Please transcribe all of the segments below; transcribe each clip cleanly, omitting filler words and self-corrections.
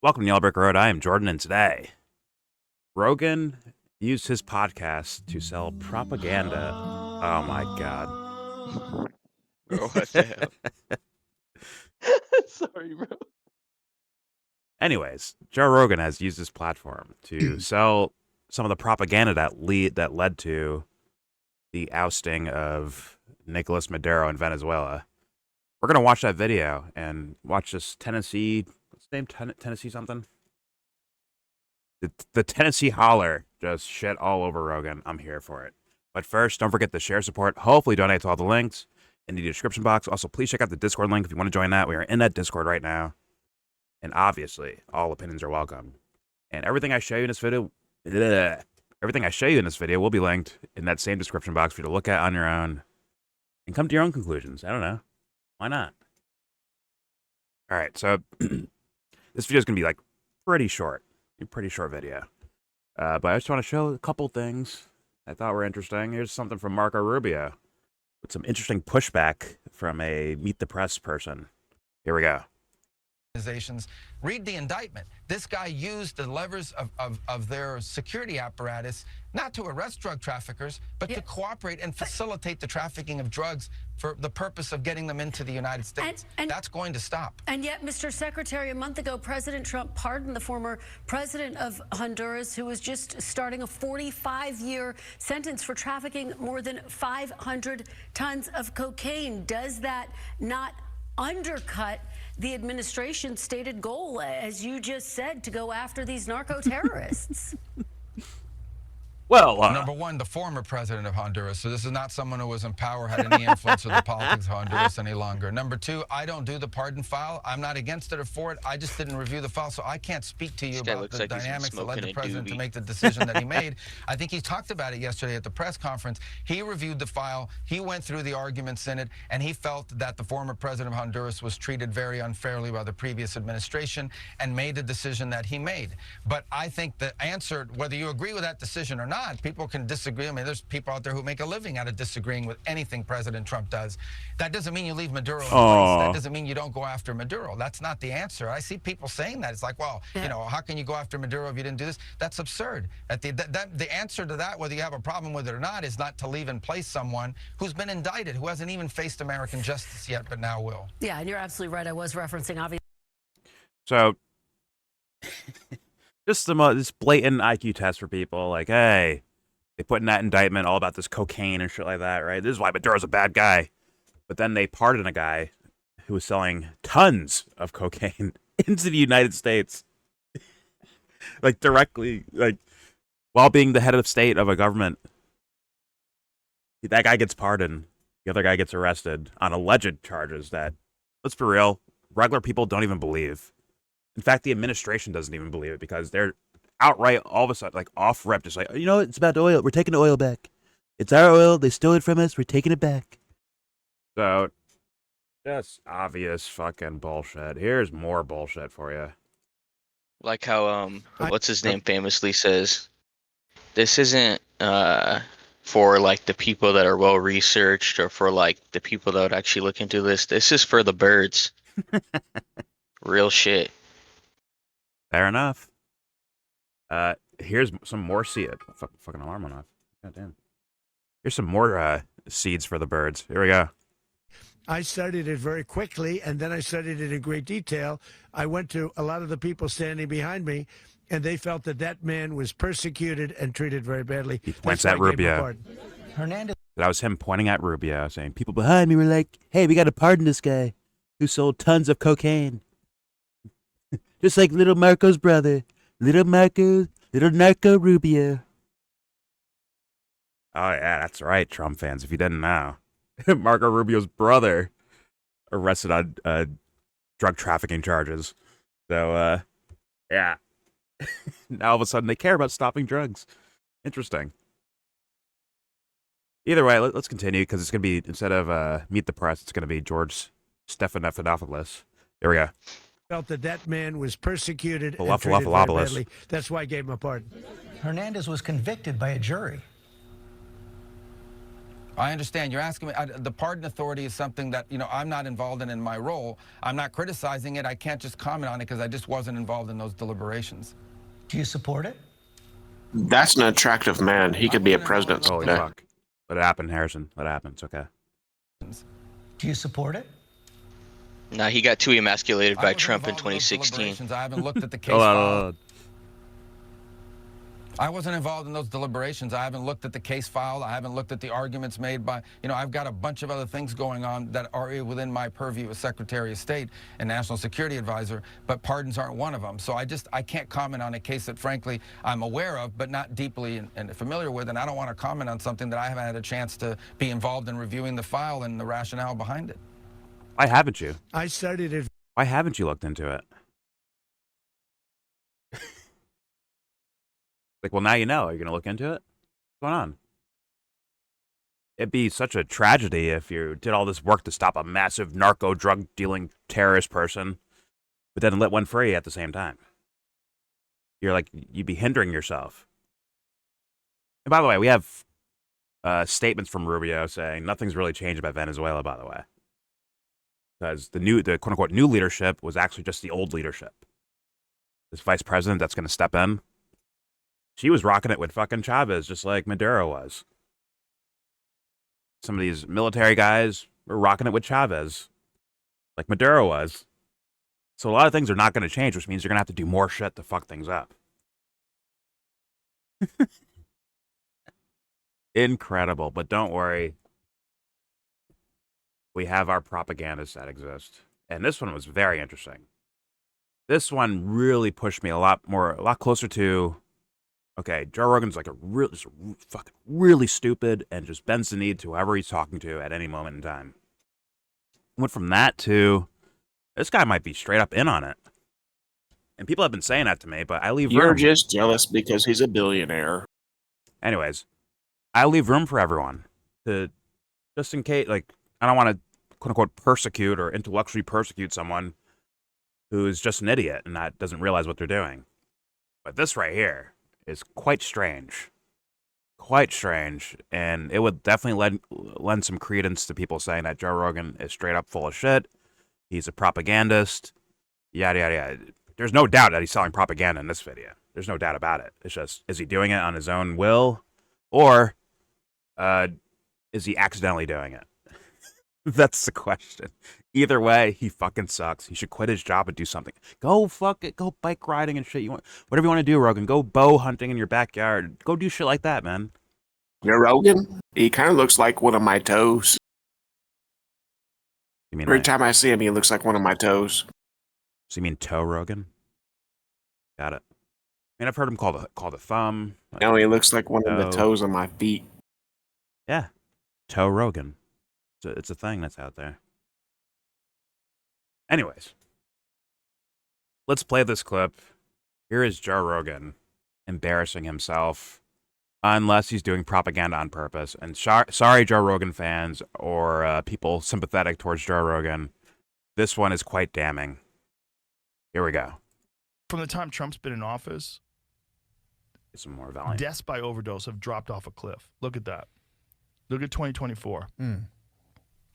Welcome to YellBro Road. I am Jordan, and today, Rogan used his podcast to sell propaganda. Oh my god. Bro, what the hell? Sorry, bro. Anyways, Joe Rogan has used his platform to sell some of the propaganda that led to the ousting of Nicolas Maduro in Venezuela. We're gonna watch that video and watch this Tennessee. What's the name? Tennessee something. The Tennessee holler just shit all over Rogan. I'm here for it. But first, don't forget to share support. Hopefully, donate to all the links in the description box. Also, please check out the Discord link if you want to join that. We are in that Discord right now. And obviously, all opinions are welcome. And everything I show you in this video, will be linked in that same description box for you to look at on your own and come to your own conclusions. I don't know. Why not? All right, so this video is going to be like pretty short. A pretty short video. But I just want to show a couple things I thought were interesting. Here's something from Marco Rubio with some interesting pushback from a Meet the Press person. Here we go. Read the indictment. This guy used the levers of their security apparatus not to arrest drug traffickers, but to cooperate and facilitate the trafficking of drugs for the purpose of getting them into the United States. And that's going to stop. And yet, Mr. Secretary, a month ago, President Trump pardoned the former president of Honduras, who was just starting a 45-year sentence for trafficking more than 500 tons of cocaine. Does that not undercut the administration's stated goal, as you just said, to go after these narco-terrorists? Well, number one, the former president of Honduras. So this is not someone who was in power, had any influence with the politics of Honduras any longer. Number two, I don't do the pardon file. I'm not against it or for it. I just didn't review the file, so I can't speak to you about the dynamics that led the president to make the decision that he made. I think he talked about it yesterday at the press conference. He reviewed the file. He went through the arguments in it, and he felt that the former president of Honduras was treated very unfairly by the previous administration and made the decision that he made. But I think the answer, whether you agree with that decision or not, people can disagree. I mean, there's people out there who make a living out of disagreeing with anything President Trump does. That doesn't mean you leave Maduro in place. That doesn't mean you don't go after Maduro. That's not the answer. I see people saying that. It's like, well, you know, how can you go after Maduro if you didn't do this? That's absurd. The answer to that, whether you have a problem with it or not, is not to leave in place someone who's been indicted, who hasn't even faced American justice yet, but now will. Yeah, and you're absolutely right. I was referencing, obviously. So, just this blatant IQ test for people, like, hey, they put in that indictment all about this cocaine and shit like that, right? This is why Maduro's a bad guy. But then they pardon a guy who was selling tons of cocaine into the United States. Like, directly, like, while being the head of state of a government. That guy gets pardoned. The other guy gets arrested on alleged charges that, let's be real, regular people don't even believe. In fact, the administration doesn't even believe it because they're outright, all of a sudden, like off rip, just like, you know, it's about oil. We're taking the oil back. It's our oil. They stole it from us. We're taking it back. So, that's obvious fucking bullshit. Here's more bullshit for you. Like how what's his name famously says, this isn't for like the people that are well researched or for like the people that would actually look into this. This is for the birds. Real shit. Fair enough. Here's some more seed. Fucking alarm went off. God damn. Here's some more seeds for the birds. Here we go. I studied it very quickly, and then I studied it in great detail. I went to a lot of the people standing behind me, and they felt that that man was persecuted and treated very badly. He points at Rubio. Hernandez. That was him pointing at Rubio, saying, people behind me were like, hey, we got to pardon this guy who sold tons of cocaine. Just like little Marco's brother. Little narco Rubio. Oh, yeah, that's right, Trump fans, if you didn't know. Marco Rubio's brother arrested on drug trafficking charges. So, yeah. Now all of a sudden they care about stopping drugs. Interesting. Either way, let's continue, because it's going to be, instead of Meet the Press, it's going to be George Stephanopoulos. Here we go. Felt that that man was persecuted and treated very badly. That's why I gave him a pardon. Hernandez was convicted by a jury I understand. You're asking me, the pardon authority is something that, you know, I'm not involved in my role. I'm not criticizing it. I can't just comment on it because I just wasn't involved in those deliberations. Do you support it? That's an attractive man. He could be a president Holy someday. fuck. Let it happen, Harrison. Let it happen. It's okay. Do you support it? Nah, he got too emasculated I by wasn't Trump in involved those 2016. deliberations. I haven't looked at the case Hold on, file. hold on. I wasn't involved in those deliberations. I haven't looked at the case file. I haven't looked at the arguments made by, you know, I've got a bunch of other things going on that are within my purview as Secretary of State and National Security Advisor, but pardons aren't one of them. So I can't comment on a case that, frankly, I'm aware of, but not deeply and familiar with, and I don't want to comment on something that I haven't had a chance to be involved in reviewing the file and the rationale behind it. Why haven't you? I studied it. Why haven't you looked into it? Like, well, now you know. Are you going to look into it? What's going on? It'd be such a tragedy if you did all this work to stop a massive narco drug dealing terrorist person, but then let one free at the same time. You'd be hindering yourself. And by the way, we have statements from Rubio saying nothing's really changed about Venezuela, by the way. Because the quote unquote new leadership was actually just the old leadership. This vice president that's going to step in, she was rocking it with fucking Chavez, just like Maduro was. Some of these military guys were rocking it with Chavez, like Maduro was. So a lot of things are not going to change, which means you're going to have to do more shit to fuck things up. Incredible, but don't worry. We have our propagandists that exist. And this one was very interesting. This one really pushed me a lot closer to, okay, Joe Rogan's like fucking really stupid and just bends the knee to whoever he's talking to at any moment in time. Went from that to, this guy might be straight up in on it. And people have been saying that to me, but I leave room. You're just jealous because he's a billionaire. Anyways, I leave room for everyone to, just in case, like, I don't want to, quote unquote, persecute or intellectually persecute someone who's just an idiot and that doesn't realize what they're doing. But this right here is quite strange. Quite strange. And it would definitely lend some credence to people saying that Joe Rogan is straight up full of shit. He's a propagandist. Yada, yada, yada. There's no doubt that he's selling propaganda in this video. There's no doubt about it. It's just, is he doing it on his own will? Or is he accidentally doing it? That's the question. Either way, he fucking sucks. He should quit his job and do something. Go fuck it. Go bike riding and shit. Whatever you want to do, Rogan. Go bow hunting in your backyard. Go do shit like that, man. You know, Rogan, he kind of looks like one of my toes. You mean Every like, time I see him, he looks like one of my toes. so you mean toe Rogan? Got it. I mean, I've heard him called a thumb. No, he looks like one of the toe. toes on my feet. Yeah, toe Rogan. It's a thing that's out there. Anyways, let's play this clip. Here is Joe Rogan embarrassing himself, unless he's doing propaganda on purpose. And sorry, Joe Rogan fans or people sympathetic towards Joe Rogan. This one is quite damning. Here we go. From the time Trump's been in office, Get some more volume. deaths by overdose have dropped off a cliff. Look at that. Look at 2024. And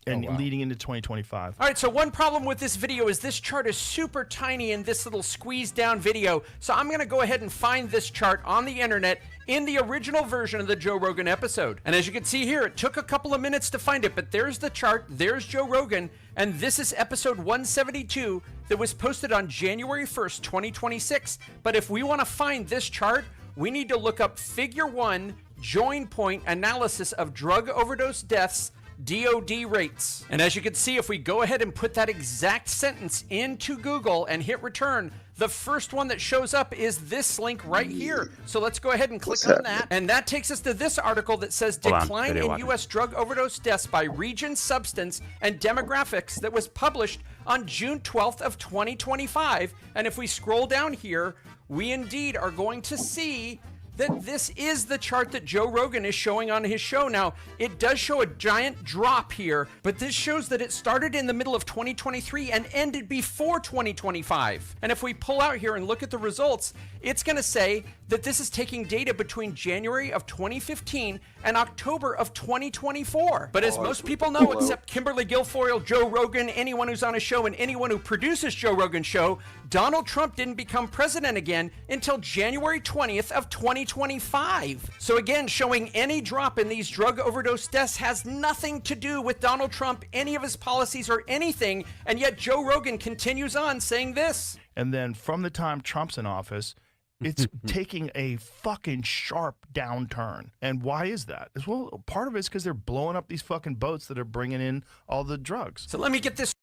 Oh, wow. leading into 2025. All right, so one problem with this video is this chart is super tiny in this little squeezed down video. So I'm going to go ahead and find this chart on the internet in the original version of the Joe Rogan episode. And as you can see here, it took a couple of minutes to find it, but there's the chart, there's Joe Rogan, and this is episode 172 that was posted on January 1st, 2026. But if we want to find this chart, we need to look up Figure 1 Join Point Analysis of Drug Overdose Deaths DOD rates. And as you can see, if we go ahead and put that exact sentence into Google and hit return, the first one that shows up is this link right here. So let's go ahead and click on that. And that takes us to this article that says Hold on, decline video in watching. U.S. drug overdose deaths by region, substance, and demographics that was published on June 12th of 2025. And if we scroll down here, we indeed are going to see that this is the chart that Joe Rogan is showing on his show. Now, it does show a giant drop here, but this shows that it started in the middle of 2023 and ended before 2025. And if we pull out here and look at the results, it's going to say that this is taking data between January of 2015 and October of 2024. But as most people know, except Kimberly Guilfoyle, Joe Rogan, anyone who's on a show, and anyone who produces Joe Rogan's show, Donald Trump didn't become president again until January 20th of 2025. So again, showing any drop in these drug overdose deaths has nothing to do with Donald Trump, any of his policies or anything, and yet Joe Rogan continues on saying this. And then from the time Trump's in office, it's taking a fucking sharp downturn. And why is that? Well, part of it's because they're blowing up these fucking boats that are bringing in all the drugs. So let me get this.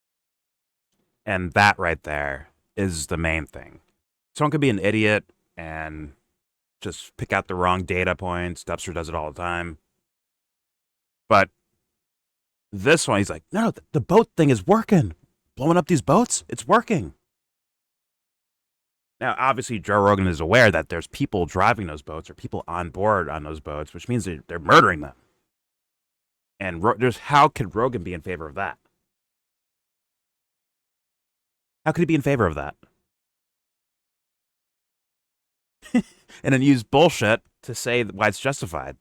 And that right there is the main thing. Someone could be an idiot and just pick out the wrong data points. Dubster does it all the time. But this one, he's like, no, the boat thing is working. Blowing up these boats, it's working. Now, obviously, Joe Rogan is aware that there's people driving those boats or people on board on those boats, which means they're murdering them. And how could Rogan be in favor of that? How could he be in favor of that? And then use bullshit to say why it's justified.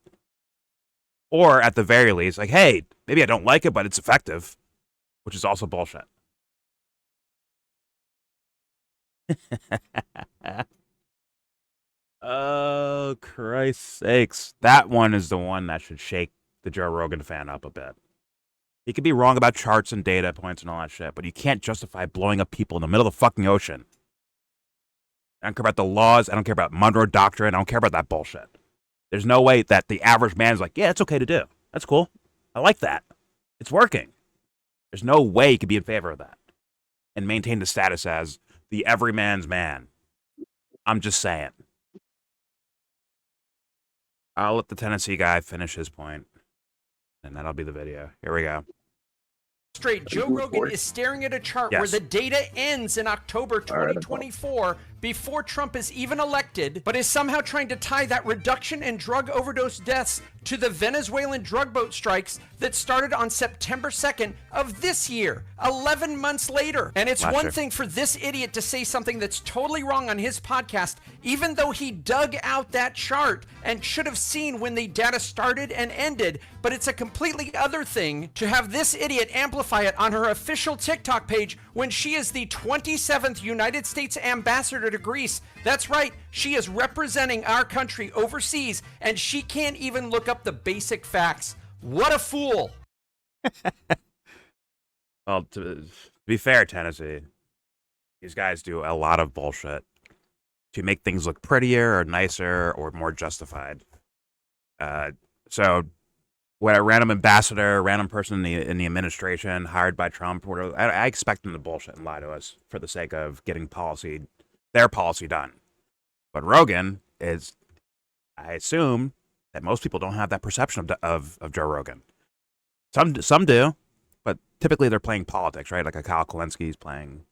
Or at the very least, like, hey, maybe I don't like it, but it's effective, which is also bullshit. Oh, Christ's sakes. That one is the one that should shake the Joe Rogan fan up a bit. He could be wrong about charts and data points and all that shit, but you can't justify blowing up people in the middle of the fucking ocean. I don't care about the laws. I don't care about Monroe Doctrine. I don't care about that bullshit. There's no way that the average man is like, yeah, it's okay to do. That's cool. I like that. It's working. There's no way you could be in favor of that and maintain the status as the everyman's man. I'm just saying. I'll let the Tennessee guy finish his point, and that'll be the video. Here we go. Straight, Joe Rogan is staring at a chart where the data ends in October 2024 before Trump is even elected, but is somehow trying to tie that reduction in drug overdose deaths to the Venezuelan drug boat strikes that started on September 2nd of this year, 11 months later. And it's one thing for this idiot to say something that's totally wrong on his podcast, even though he dug out that chart and should have seen when the data started and ended, but it's a completely other thing to have this idiot amplify it on her official TikTok page when she is the 27th United States ambassador to Greece. That's right, she is representing our country overseas, and she can't even look up the basic facts. What a fool. Well, to be fair, Tennessee, these guys do a lot of bullshit to make things look prettier or nicer or more justified. So when a random ambassador, a random person in the administration hired by Trump, whatever, I expect them to bullshit and lie to us for the sake of getting their policy done. But Rogan is, I assume that most people don't have that perception of Joe Rogan. Some do, but typically they're playing politics, right? Like a Kyle Kalinski's playing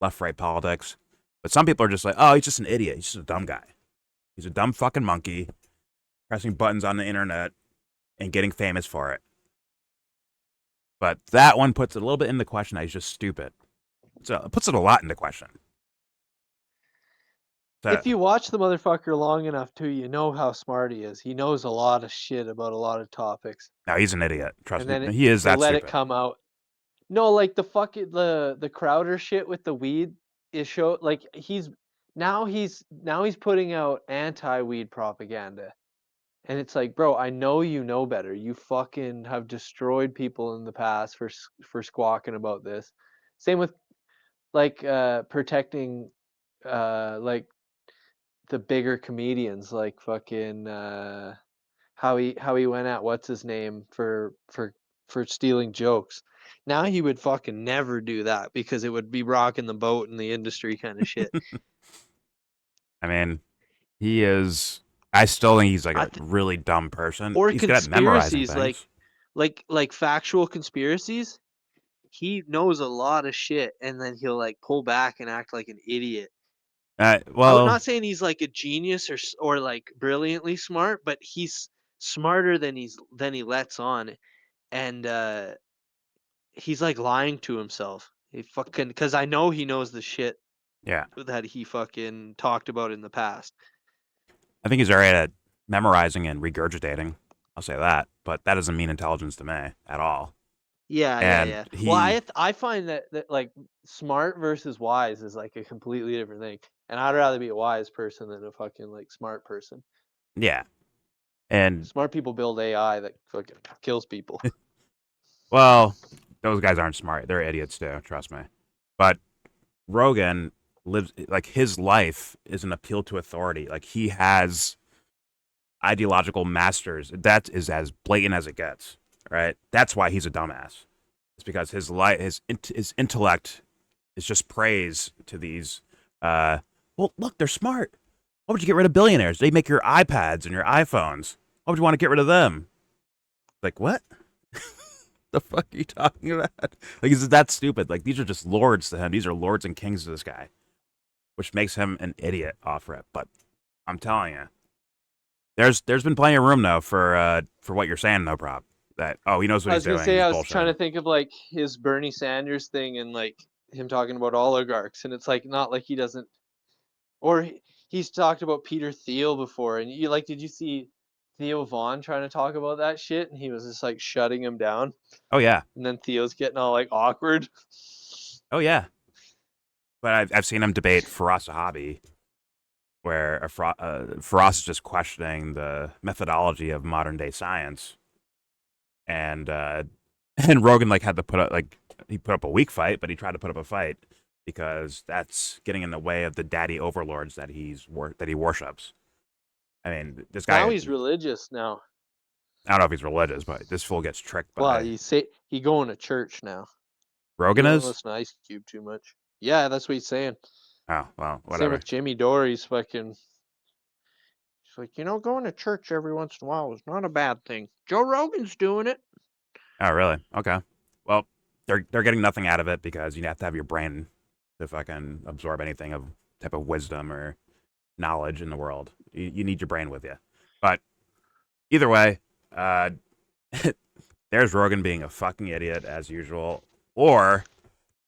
left-right politics. But some people are just like, oh, he's just an idiot. He's just a dumb guy. He's a dumb fucking monkey pressing buttons on the internet and getting famous for it. But that one puts it a little bit into question that he's just stupid. So it puts it a lot into question. So, if you watch the motherfucker long enough too, you know how smart he is. He knows a lot of shit about a lot of topics. no, he's an idiot. Trust And me. then He is that let stupid. it come out. No, like the fucking the Crowder shit with the weed is show like he's putting out anti-weed propaganda. And it's like, bro, I know you know better. You fucking have destroyed people in the past for squawking about this. Same with like protecting like the bigger comedians, like fucking how he went at what's his name for stealing jokes. Now he would fucking never do that because it would be rocking the boat in the industry kind of shit. I mean, he is. I still think he's like a really dumb person. Or he's good at memorizing conspiracies, things. like factual conspiracies. He knows a lot of shit, and then he'll like pull back and act like an idiot. I'm Well, not saying he's like a genius or like brilliantly smart, but he's smarter than he lets on, and he's like lying to himself. He fucking because I know he knows the shit yeah. that he fucking talked about in the past. I think he's alright at memorizing and regurgitating. I'll say that, but that doesn't mean intelligence to me at all. Yeah, yeah, And yeah. Well, he, I find that like smart versus wise is like a completely different thing, and I'd rather be a wise person than a fucking like smart person. yeah, and Smart people build AI that fucking kills people. well, those guys aren't smart. They're idiots too. Trust me. But Rogan lives like his life is an appeal to authority. Like he has ideological masters. That is as blatant as it gets. Right. That's why he's a dumbass. It's because his intellect is just praise to these. Well, look, they're smart. Why would you get rid of billionaires? They make your iPads and your iPhones. Why would you want to get rid of them? Like what? The fuck are you talking about? Like, is it that stupid? Like, these are just lords to him. These are lords and kings to this guy, which makes him an idiot off rip. But I'm telling you, there's been plenty of room though for what you're saying, no prob. That he knows what I he's was gonna doing. say He's I was trying to bullshitting. think of like his Bernie Sanders thing and like him talking about oligarchs, and it's like not like he doesn't, or he's talked about Peter Thiel before, and you like, did you see Theo Vaughn trying to talk about that shit, and he was just like shutting him down, Oh yeah, and then Theo's getting all like awkward. oh yeah. But I've seen him debate Firas Zahabi, where Firas is just questioning the methodology of modern day science, and and Rogan like had to put up he put up a weak fight, but he tried to put up a fight because that's getting in the way of the daddy overlords that he worships. I mean, this guy. Now he's religious now. I don't know if he's religious, but this fool gets tricked Well, by he going to church now. He Rogan don't is. listen to Ice Cube too much. Yeah, that's what he's saying. Oh well, Same whatever. with Jimmy Dore. He's like, going to church every once in a while is not a bad thing. Joe Rogan's doing it. Oh really? Okay. Well, they're getting nothing out of it because you have to have your brain to fucking absorb anything of type of wisdom or knowledge in the world. You need your brain with you. But either way, uh, there's Rogan being a fucking idiot as usual, or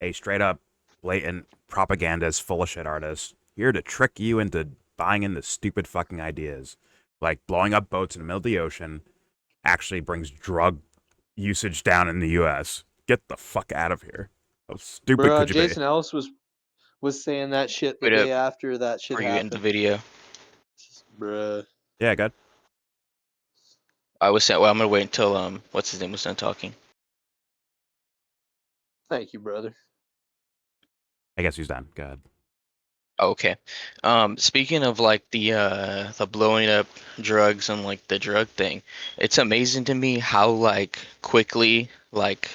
a straight up blatant propagandist, full of shit artist here to trick you into buying into stupid fucking ideas, like blowing up boats in the middle of the ocean actually brings drug usage down in the U.S. Get the fuck out of here. How stupid Bro, could you be? Jason Ellis was saying that shit the Wait up day after that shit before you end the happened. video. Bruh. Yeah, good. I was saying, well, I'm gonna wait until what's his name was done talking. Thank you, brother. I guess he's done. Good. Okay. Speaking of like the blowing up drugs and like the drug thing, it's amazing to me how like quickly like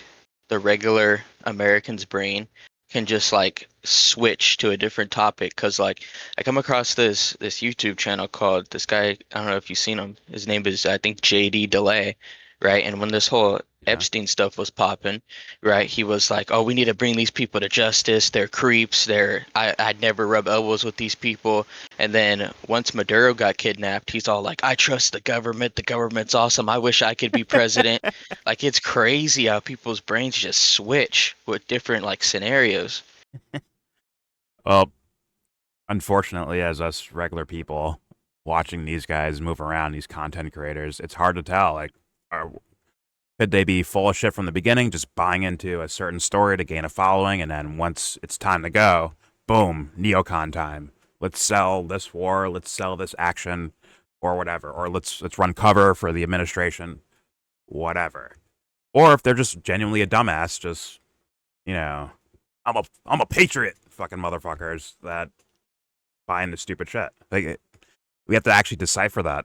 the regular American's brain can just like switch to a different topic. Cause like I come across this YouTube channel called this guy, I don't know if you've seen him. His name is I think JD Delay, right? And when this whole Yeah. Epstein stuff was popping, right? He was like, "Oh, we need to bring these people to justice. They're creeps. I'd never rub elbows with these people." And then once Maduro got kidnapped, he's all like, "I trust the government. The government's awesome. I wish I could be president." Like it's crazy how people's brains just switch with different like scenarios. Well, unfortunately, as us regular people watching these guys move around, these content creators, it's hard to tell. Like, could they be full of shit from the beginning, just buying into a certain story to gain a following, and then once it's time to go, boom, neocon time. Let's sell this war, let's sell this action, or whatever, or let's run cover for the administration, whatever. Or if they're just genuinely a dumbass, just I'm a patriot, fucking motherfuckers that buy into stupid shit. Like we have to actually decipher that,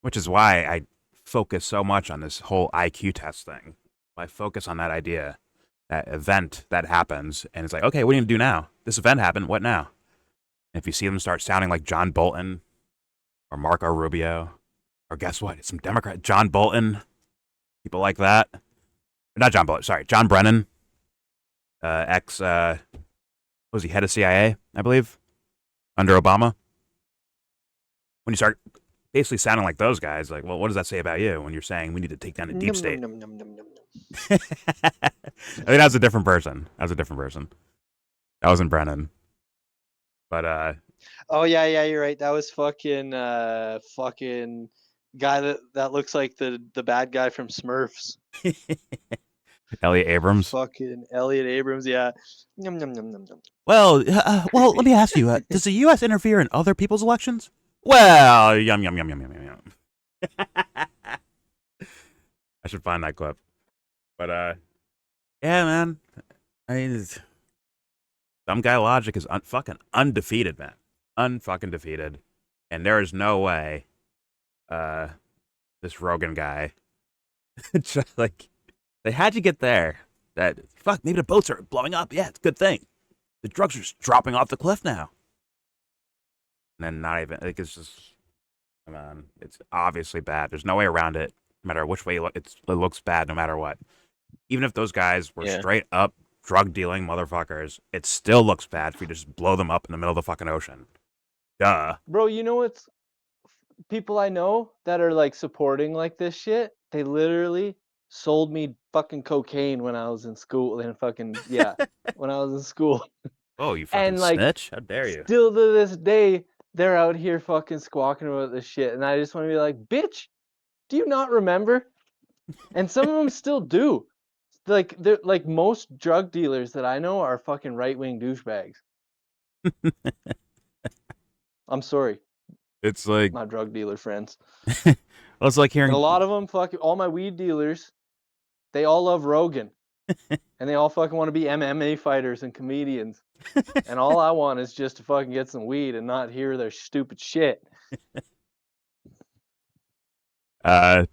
which is why I focus so much on this whole IQ test thing. I focus on that idea, that event that happens, and it's like, okay, what are you gonna do now? This event happened. What now? And if you see them start sounding like John Bolton or Marco Rubio, or guess what? It's some Democrat, John Bolton, people like that. Not John Bolton. Sorry, John Brennan, was he head of CIA? I believe. under Obama. When you start basically sounding like those guys, like, well, what does that say about you when you're saying we need to take down the deep state? Num, num, num, num, num. I mean, that was a different person. That wasn't Brennan. But Oh yeah, you're right. That was fucking guy that looks like the bad guy from Smurfs. Elliot Abrams. Fucking Elliot Abrams, yeah. Num, num, num, num, num. Well, let me ask you: does the U.S. interfere in other people's elections? Well, yum yum yum yum yum yum yum. I should find that clip. But yeah, man. I mean, some guy logic is fucking undefeated, man. Unfucking defeated, and there is no way, this Rogan guy, just like, they had you get there. That fuck, maybe the boats are blowing up. Yeah, it's a good thing. The drugs are just dropping off the cliff now. And then not even, like, it's just, come on, it's obviously bad. There's no way around it. No matter which way you look, it looks bad no matter what. Even if those guys were straight up drug dealing motherfuckers, it still looks bad if you just blow them up in the middle of the fucking ocean. Duh. Bro, you know what's people I know that are like supporting like this shit? They literally sold me fucking cocaine when I was in school and fucking when I was in school. Oh, you fucking And like snitch! How dare you? still to this day, they're out here fucking squawking about this shit, and I just want to be like, bitch, do you not remember? And some of them still do. Like they're like most drug dealers that I know are fucking right-wing douchebags. I'm sorry, It's like, my drug dealer friends. well, it's like hearing And a lot of them, fucking all my weed dealers, they all love Rogan, and they all fucking want to be MMA fighters and comedians. And all I want is just to fucking get some weed and not hear their stupid shit. I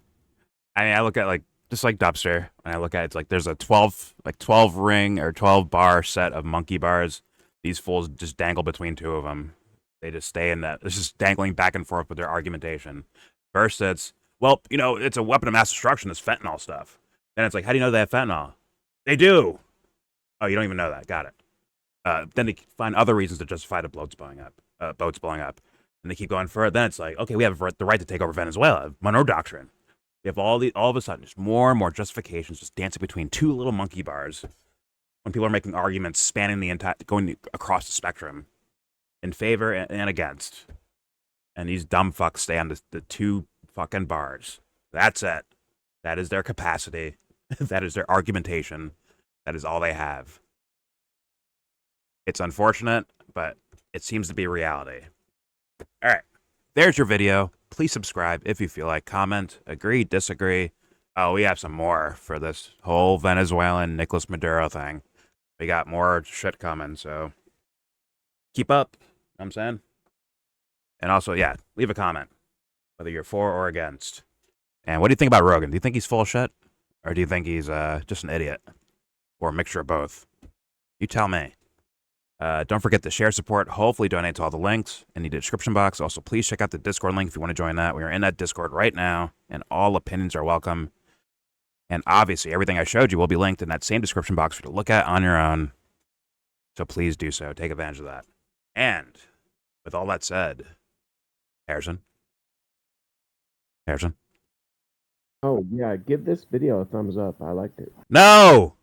mean, I look at, like, just like Dubster, and I look at it's like there's a 12 ring or 12 bar set of monkey bars. These fools just dangle between two of them. They just stay in that. It's just dangling back and forth with their argumentation. First, it's, well, you know, it's a weapon of mass destruction, this fentanyl stuff. Then it's like, how do you know they have fentanyl? They do. Oh, you don't even know that. Got it. Then they find other reasons to justify the boats blowing up. And they keep going further. Then it's like, okay, we have the right to take over Venezuela. Monroe Doctrine. We have all of a sudden just more and more justifications just dancing between two little monkey bars when people are making arguments spanning the entire, going across the spectrum in favor and against. And these dumb fucks stay on the two fucking bars. That's it. That is their capacity. That is their argumentation. That is all they have. It's unfortunate, but it seems to be reality. All right. There's your video. Please subscribe if you feel like. Comment, agree, disagree. Oh, we have some more for this whole Venezuelan Nicolas Maduro thing. We got more shit coming, so keep up. You know what I'm saying? And also, yeah, leave a comment, whether you're for or against. And what do you think about Rogan? Do you think he's full of shit? Or do you think he's just an idiot? Or a mixture of both? You tell me. Don't forget to share, support, hopefully donate to all the links in the description box. Also, please check out the Discord link if you want to join that. We are in that Discord right now, and all opinions are welcome. And obviously, everything I showed you will be linked in that same description box for you to look at on your own. So please do so. Take advantage of that. And with all that said, Harrison? Oh, yeah, give this video a thumbs up. I liked it. No!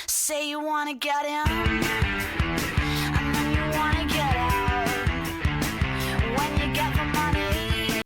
Say you wanna get in.